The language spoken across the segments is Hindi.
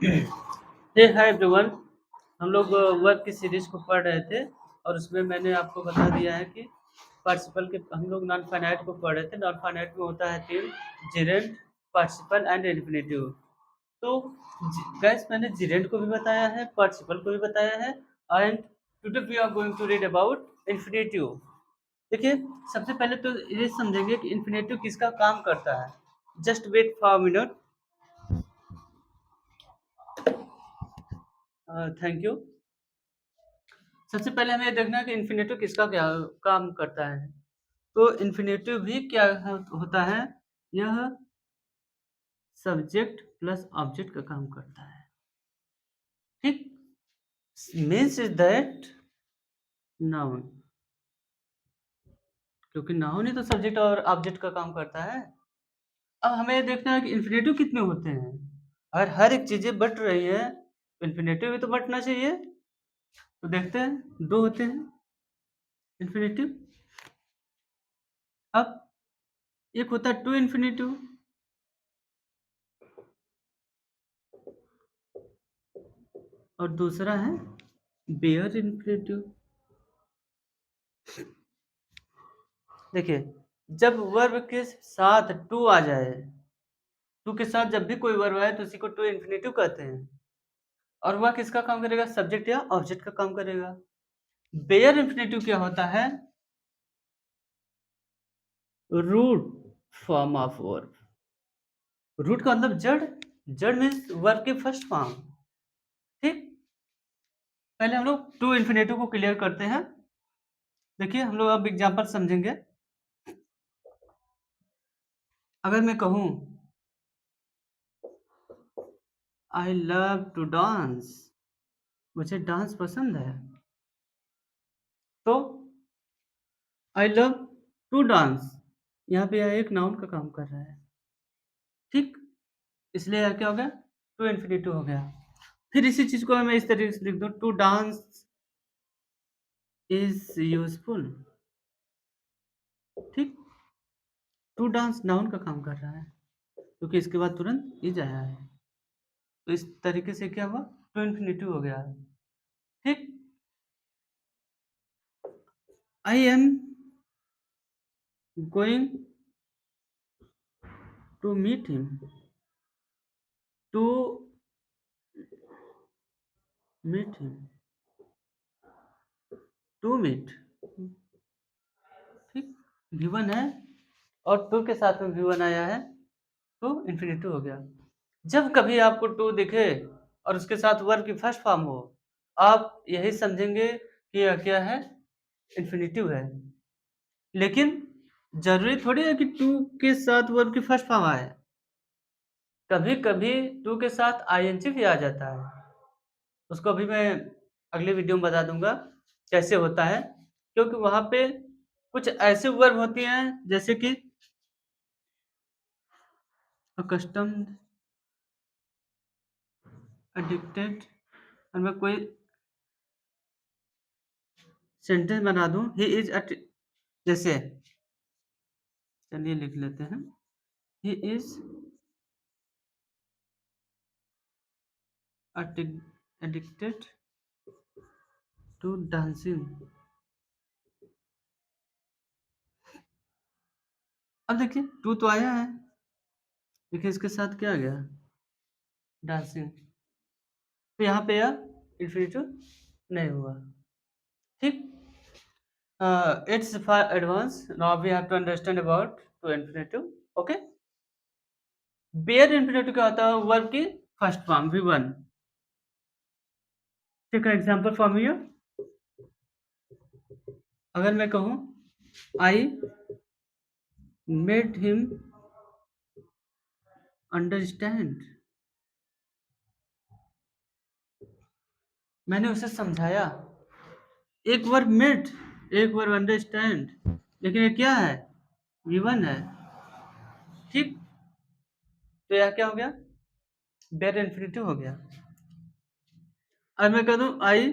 हे हाय एवरीवन। हम लोग वर्क की सीरीज को पढ़ रहे थे और उसमें मैंने आपको बता दिया है कि पार्टिसिपल के हम लोग नॉन फाइनाइट को पढ़ रहे थे। नॉन फाइनाइट में होता है तीन: जेरेंट, पार्टिसिपल एंड इन्फिनेटिव। तो गाइस मैंने जेरेंट को भी बताया है, पार्टिसिपल को भी बताया है, and today we are going to read about infinitive. देखिए, सबसे पहले तो ये समझेंगे कि इन्फिनेटिव किसका काम करता है। Just wait for a minute. Thank you. सबसे पहले हमें देखना है कि इन्फिनेटिव किसका क्या काम करता है। तो इन्फिनेटिव भी क्या होता है, यह सब्जेक्ट प्लस ऑब्जेक्ट का काम करता है। ठीक, मीन्स इज दैट नाउन, क्योंकि नाउन ही तो सब्जेक्ट और ऑब्जेक्ट का काम करता है। अब हमें देखना है कि इन्फिनेटिव कितने होते हैं। अगर हर एक चीजें बट रही है तो इन्फिनेटिव भी तो बटना चाहिए। तो देखते हैं, दो होते हैं इन्फिनेटिव। अब एक होता है टू इन्फिनेटिव और दूसरा है बेयर इन्फिनेटिव। देखिए, जब वर्ब के साथ टू आ जाए, टू के साथ जब भी कोई वर्ब आए तो उसी को टू इन्फिनेटिव कहते हैं। और वह किसका काम करेगा, सब्जेक्ट या ऑब्जेक्ट का काम करेगा। बेयर इन्फिनेटिव क्या होता है, root form of verb. Root का मतलब जड़, जड़ मीन्स वर्ब के फर्स्ट फॉर्म। ठीक, पहले हम लोग टू इन्फिनेटिव को क्लियर करते हैं। देखिए, हम लोग अब एग्जांपल समझेंगे। अगर मैं कहूं आई लव टू डांस, मुझे डांस पसंद है, तो आई लव टू डांस, यहाँ पे यह एक नाउन का काम कर रहा है। ठीक, इसलिए यह क्या हो गया, टू इन्फिनेटिव हो गया। फिर इसी चीज को मैं इस तरीके से लिख दूं, टू डांस इज यूजफुल। ठीक, टू डांस नाउन का काम कर रहा है क्योंकि इसके बाद तुरंत इज आया है। तो इस तरीके से क्या हुआ, टू इन्फिनेटिव हो गया। ठीक, I am going to meet him, to meet him, to meet. ठीक, V1 है और टू के साथ में V1 आया है तो इन्फिनेटिव हो गया। जब कभी आपको टू दिखे और उसके साथ वर्ब की फर्स्ट फॉर्म हो, आप यही समझेंगे कि यह क्या है, इन्फिनेटिव है। लेकिन जरूरी थोड़ी है कि टू के साथ वर्ब की फर्स्ट फॉर्म आए। कभी कभी टू के साथ आईएनजी भी आ जाता है, उसको अभी मैं अगले वीडियो में बता दूंगा कैसे होता है। क्योंकि वहां पे कुछ ऐसे वर्ब होती हैं जैसे कि अकस्टम्ड, एडिक्टेड। और मैं कोई सेंटेंस बना दूं, ही इज जैसे, चलिए लिख लेते हैं, he is addicted to dancing. अब देखिए, टू तो आया है, देखिए इसके साथ क्या आ गया, डांसिंग। तो यहाँ पे यह इन्फिनेटिव नहीं हुआ। ठीक, it's for advance, now we have to understand about to infinitive. Okay, bare infinitive क्या होता है, वर्ब की फर्स्ट फॉर्म V1। ठीक है, एग्जांपल फॉर्म हियर। अगर मैं कहूं आई मेड हिम अंडरस्टैंड, मैंने उसे समझाया। एक वर्ब मेड, एक वर्ब अंडरस्टैंड, लेकिन ये क्या है, V1 है। ठीक, तो यह क्या हो गया, बेयर इन्फिनेटिव हो गया। अब मैं कह दूं आई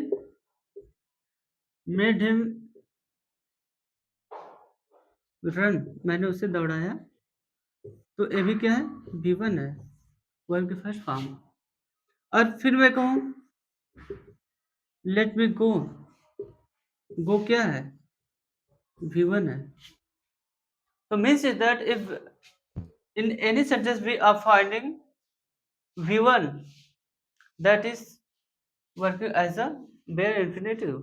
मेड हिम रन, मैंने उसे दौड़ाया, तो ये भी क्या है, V1 है, वर्ब की फर्स्ट फॉर्म। और फिर मैं कहूँ लेट मी गो, गो क्या है? V1 है। तो means is that if in any sentence we are finding V1 that is working as a bare infinitive.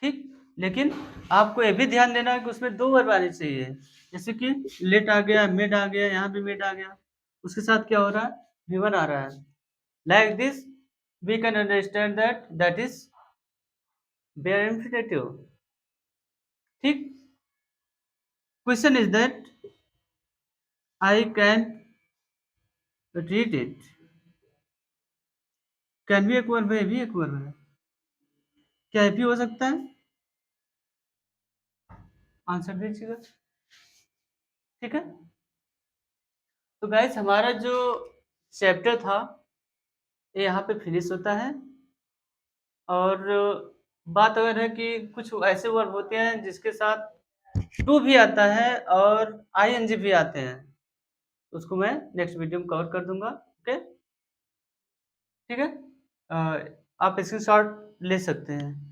ठीक, लेकिन आपको ये भी ध्यान देना है कि उसमें दो वर्ब आने चाहिए। जैसे कि लेट आ गया, मिड आ गया, यहाँ भी मिड आ गया, उसके साथ क्या हो रहा है? V1 आ रहा है। Like this we can understand that that is bare infinitive. ठीक, question is that I can read it. Can भी एक वर्ब है, ये भी एक वर्ब है। क्या ये भी हो सकता है? आंसर दीजिएगा। ठीक है, तो गाइस हमारा जो चैप्टर था ये यहाँ पे फिनिश होता है। और बात अगर है कि कुछ ऐसे वर्ब होते हैं जिसके साथ टू भी आता है और आईएनजी भी आते हैं, उसको मैं नेक्स्ट वीडियो में कवर कर दूंगा। ओके, ठीक है, आप स्क्रीनशॉट ले सकते हैं।